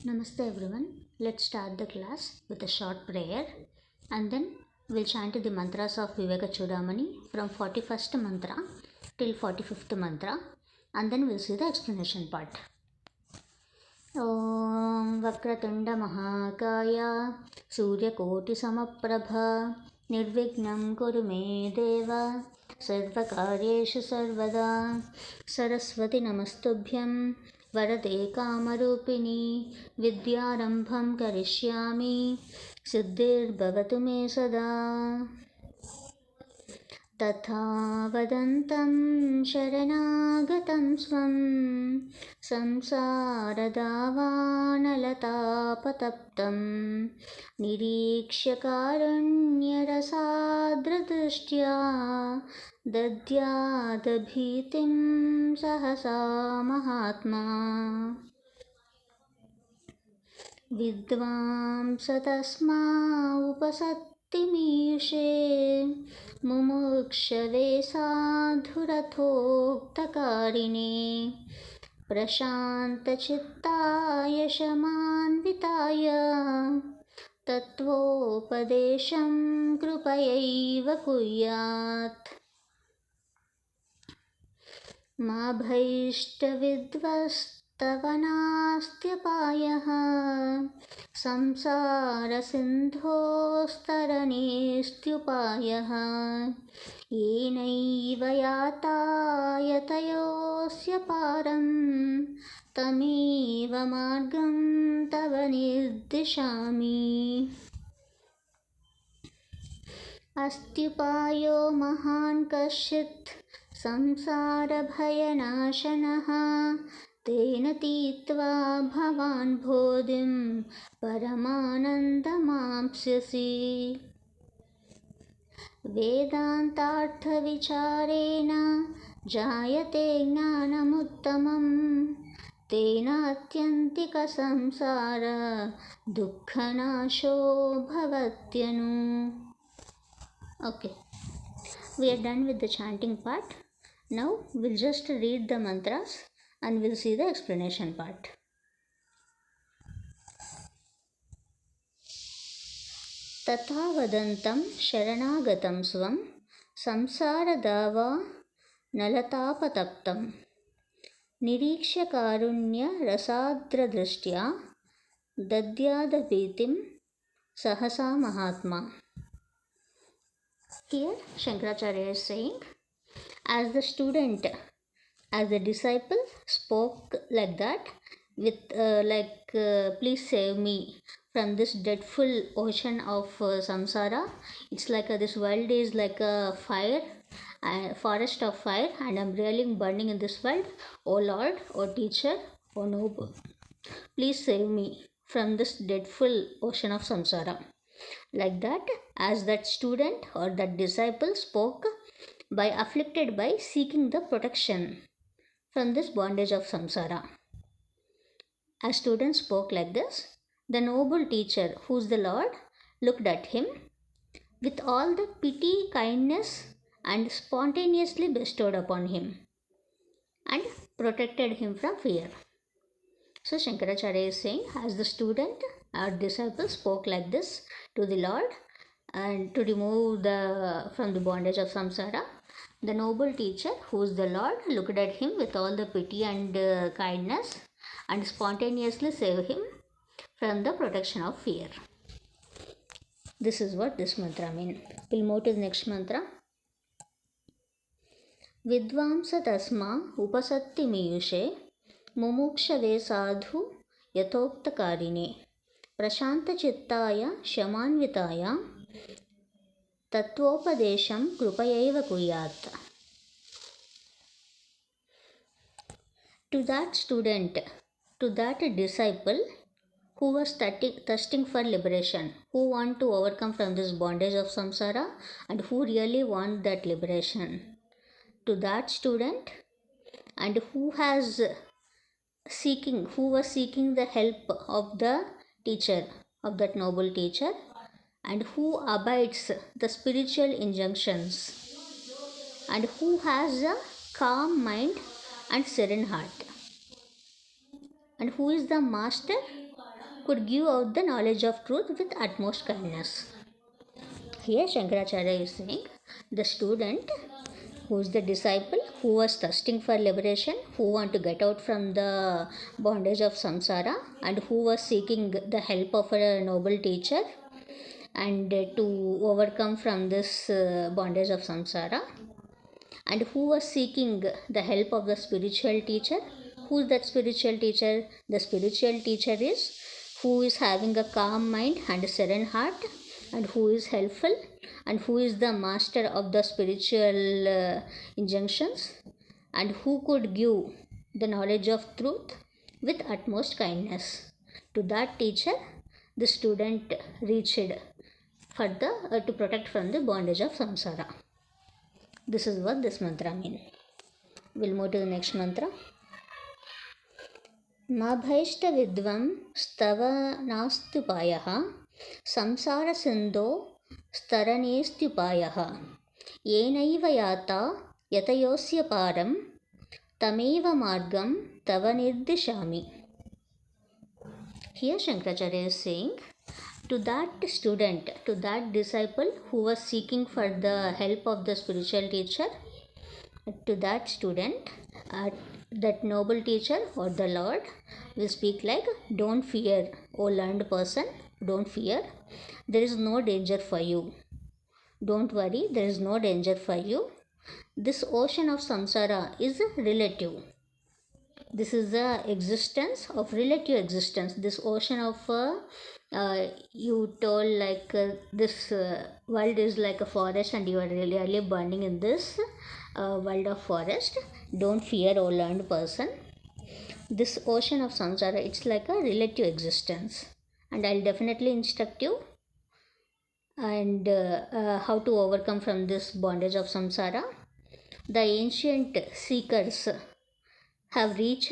Namaste everyone. Let's start the class with a short prayer and then we'll chant the mantras of Vivekachudamani from 41st mantra till 45th mantra and then we'll see the explanation part. ॐ वक्रतुण्डमहाकाय सूर्यकोटिसमप्रभ निर्विघ्नं कुरु मे देव सर्वकार्येषु सर्वदा सरस्वती नमस्तुभ्यं वरदे कामरूपिणी विद्यारम्भं करिष्यामि सिद्धिर्भवतु मे सदा तथा वदन्तं शरणागतं स्वं संसारदावानलतापतप्तं निरीक्ष्य कारुण्यरसार्द्रदृष्ट्या दद्यादभीतिं सहसा महात्मा विद्वांसतस्मा उपसत्तिमीयुषे मुमुक्षवे साधुरथोक्तकारिणे प्रशान्तचित्ताय शमान्विताय तत्त्वोपदेशं कृपयैव कुर्यात् मा भैष्टविद्वस्तवनास्त्यपायः संसारसिन्धोस्तरणेस्त्युपायः येनैव यातायतयोऽस्य पारं तमेव मार्गं तव निर्दिशामि अस्त्युपायो महान् कश्चित् संसारभयनाशनः तेन तीत्वा भवान् बोधिं परमानन्दमाप्स्यसि वेदान्तार्थविचारेण जायते ज्ञानमुत्तमं तेन अत्यन्तिकसंसार दुःखनाशो भवत्यनु. Okay, we are done with the chanting part. Now we'll just read the mantras and we'll see the explanation part. तथा वदन्तं शरणागतं स्वं संसारदावा नलतापतप्तं निरीक्ष्य कारुण्यरसार्द्रदृष्ट्या दद्यादभीतिं सहसा महात्मा. Here Shankaracharya is saying, as the student, as the disciple spoke like that with please save me from this dreadful ocean of samsara. It's like this world is like a fire, a forest of fire, and I'm really burning in this world. O Lord, O teacher, O noble, please save me from this dreadful ocean of samsara. Like that, as that student or that disciple spoke by afflicted by seeking the protection from this bondage of samsara. As student spoke like this, the noble teacher, who is the Lord, looked at him with all the pity, kindness, and spontaneously bestowed upon him and protected him from fear. So Shankaracharya is saying, as the student or disciple spoke like this to the Lord and to remove from the bondage of samsara, the noble teacher, who is the Lord, looked at him with all the pity and kindness and spontaneously saved him from the protection of fear. This is what this mantra means. We'll move to the next mantra. Vidvamsa tasma upasatti miyushe मुमुक्षवे साधु यथोक्तकारिणे प्रशान्तचित्ताय शमान्विताय तत्त्वोपदेशं कृपयैव कुर्यात्. To that student, to that disciple who was thirsting for liberation, who want to overcome from this bondage of samsara and who really want that liberation, to that student and who was seeking the help of the teacher, of that noble teacher, and who abides the spiritual injunctions and who has a calm mind and serene heart, and who is the master could give out the knowledge of truth with utmost kindness. Here Shankaracharya is saying the student who is the disciple who was thirsting for liberation, who want to get out from the bondage of samsara, and who was seeking the help of a noble teacher and to overcome from this bondage of samsara, and who was seeking the help of the spiritual teacher. Who is that spiritual teacher? The spiritual teacher is who is having a calm mind and a serene heart, and who is helpful, and who is the master of the spiritual injunctions, and who could give the knowledge of truth with utmost kindness. To that teacher, the student reached for the to protect from the bondage of samsara. This is what this mantra means. We'll move to the next mantra. Mabhaishta vidvam stavanastyupayah samsara sindho staranestyupayah yenaiva yata yatayosya param tameva margam tava nirdishami. Here Shankaracharya is saying to that student, to that disciple who was seeking for the help of the spiritual teacher, to that student, that noble teacher or the Lord will speak like, don't fear, O learned person, don't fear. There is no danger for you. Don't worry, there is no danger for you. This ocean of samsara is relative. This is the existence of relative existence. This ocean of you told like this world is like a forest and you are really burning in this world of forest. Don't fear, O learned person. This ocean of samsara, it's like a relative existence, and I'll definitely instruct you and how to overcome from this bondage of samsara. The ancient seekers have reached,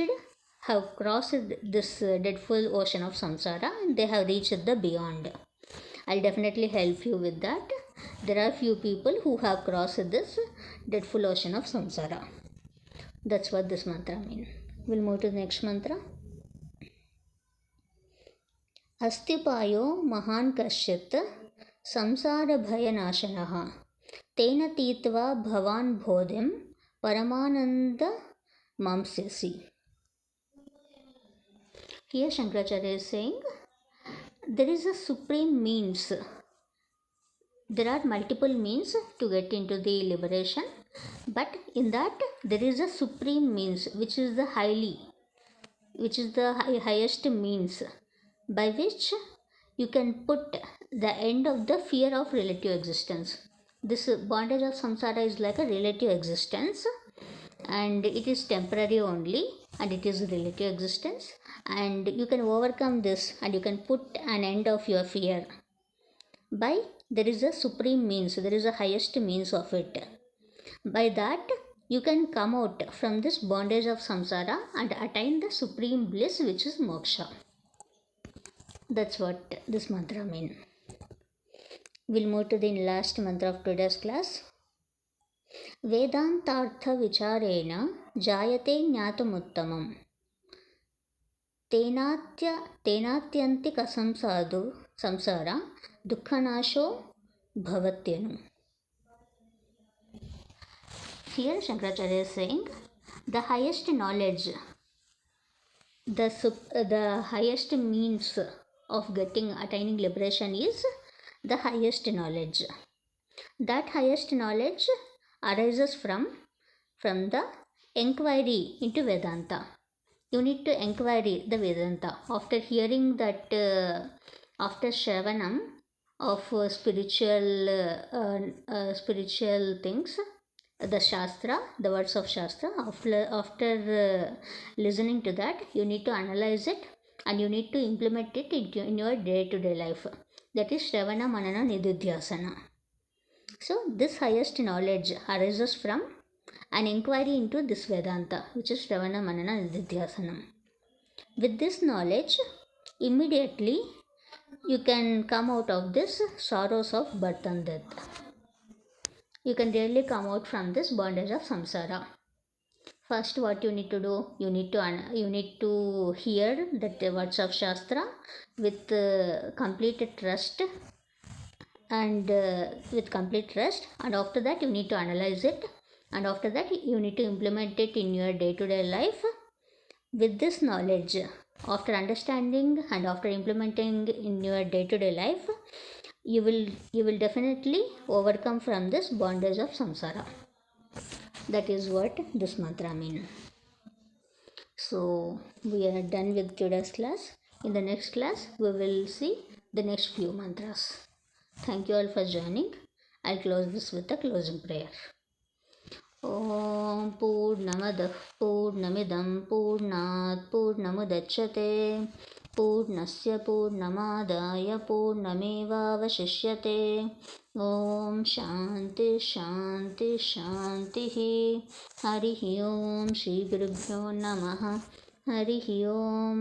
have crossed this dreadful ocean of samsara, and they have reached the beyond. I'll definitely help you with that. There are few people who have crossed this dreadful ocean of samsara. That's what this mantra means. We'll move to the next mantra. अस्त्युपायो महान् कश्चित् संसारभयनाशनः तेन तीत्वा भवान् बोधिं परमानन्दमांस्यसि. Here Shankaracharya is saying there is a supreme means. There are multiple means to get into the liberation, but in that there is a supreme means which is the highest means by which you can put the end of the fear of relative existence. This bondage of samsara is like a relative existence, and it is temporary only, and it is relative existence, and you can overcome this and you can put an end of your fear by there is a supreme means, there is a highest means of it. By that you can come out from this bondage of samsara and attain the supreme bliss, which is moksha. That's what this mantra means. We'll move to the last mantra of today's class. Vedantartha vicharena jayate jnatumuttama tenatyantika samsara dukhanasho bhavatyanu. Here Shankaracharya is saying the highest knowledge, the highest means of attaining liberation is the highest knowledge. That highest knowledge arises from the inquiry into Vedanta. You need to inquiry the Vedanta. After hearing that, after Shravanam of spiritual things, the Shastra, the words of Shastra, after listening to that, you need to analyze it and you need to implement it in your day-to-day life. That is Shravana Manana Nididhyasana. So this highest knowledge arises from an inquiry into this Vedanta, which is Shravana Manana Nididhyasana. With this knowledge, immediately you can come out of this sorrows of birth and death. You can really come out from this bondage of samsara. First, what you need to do, you need to hear that the words of Shastra with complete trust, and with complete trust, and after that you need to analyze it, and after that you need to implement it in your day-to-day life. With this knowledge, after understanding and after implementing in your day-to-day life, you will definitely overcome from this bondage of samsara. That is what this mantra means. So we are done with today's class. In the next class, we will see the next few mantras. Thank you all for joining. I'll close this with a closing prayer. ॐ पूर्णमदः पूर्णमिदं पूर्णात् पूर्णमुदच्यते पूर्णस्य पूर्णमादाय पूर्णमेवावशिष्यते ॐ शान्ति शान्ति शान्तिः हरिः ॐ श्रीगुरुभ्यो नमः हरिः ॐ